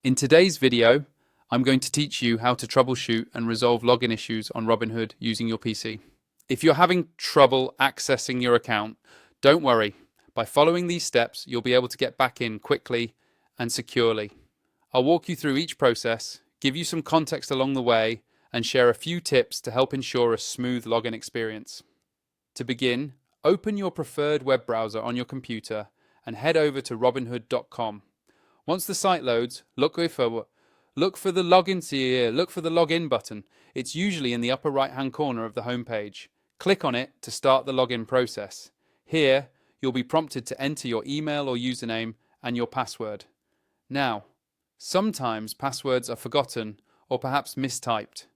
In today's video, I'm going to teach you how to troubleshoot and resolve login issues on Robinhood using your PC. If you're having trouble accessing your account, don't worry. By following these steps, you'll be able to get back in quickly and securely. I'll walk you through each process, give you some context along the way, and share a few tips to help ensure a smooth login experience. To begin, open your preferred web browser on your computer and head over to robinhood.com. Once the site loads, look for the login button. It's usually in the upper right-hand corner of the home page. Click on it to start the login process. Here, you'll be prompted to enter your email or username and your password. Now, sometimes passwords are forgotten or perhaps mistyped.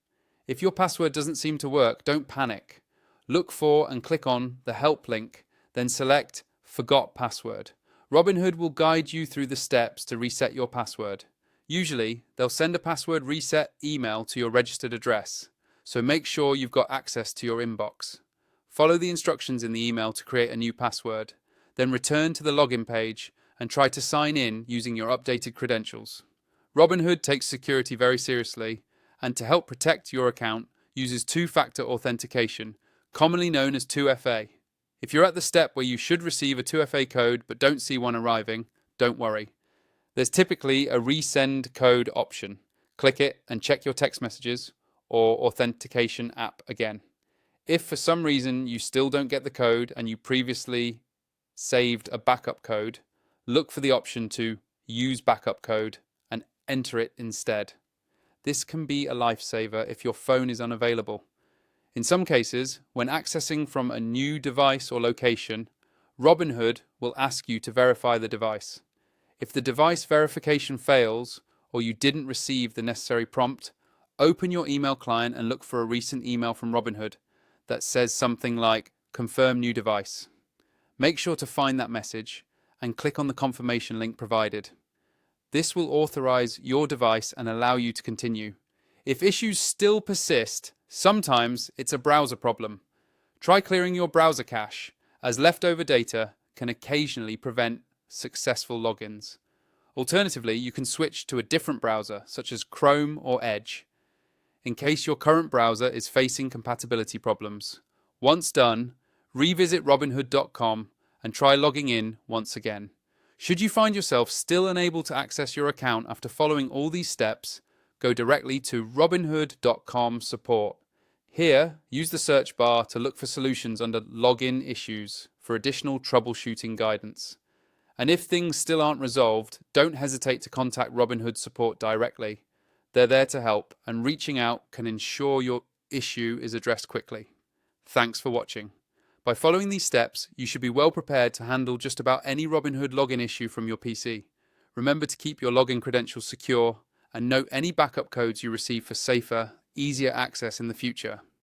If your password doesn't seem to work, don't panic. Look for and click on the help link, then select Forgot Password. Robinhood will guide you through the steps to reset your password. Usually, they'll send a password reset email to your registered address, so make sure you've got access to your inbox. Follow the instructions in the email to create a new password, then return to the login page and try to sign in using your updated credentials. Robinhood takes security very seriously, and to help protect your account, uses two-factor authentication, commonly known as 2FA. If you're at the step where you should receive a 2FA code but don't see one arriving, don't worry. There's typically a resend code option. Click it and check your text messages or authentication app again. If for some reason you still don't get the code and you previously saved a backup code, look for the option to use backup code and enter it instead. This can be a lifesaver if your phone is unavailable. In some cases, when accessing from a new device or location, Robinhood will ask you to verify the device. If the device verification fails or you didn't receive the necessary prompt, open your email client and look for a recent email from Robinhood that says something like "Confirm new device." Make sure to find that message and click on the confirmation link provided. This will authorize your device and allow you to continue. If issues still persist, sometimes it's a browser problem. Try clearing your browser cache, as leftover data can occasionally prevent successful logins. Alternatively, you can switch to a different browser, such as Chrome or Edge, in case your current browser is facing compatibility problems. Once done, revisit robinhood.com and try logging in once again. Should you find yourself still unable to access your account after following all these steps, go directly to robinhood.com support. Here, use the search bar to look for solutions under Login Issues for additional troubleshooting guidance. And if things still aren't resolved, don't hesitate to contact Robinhood support directly. They're there to help, and reaching out can ensure your issue is addressed quickly. Thanks for watching. By following these steps, you should be well prepared to handle just about any Robinhood login issue from your PC. Remember to keep your login credentials secure and note any backup codes you receive for safer, easier access in the future.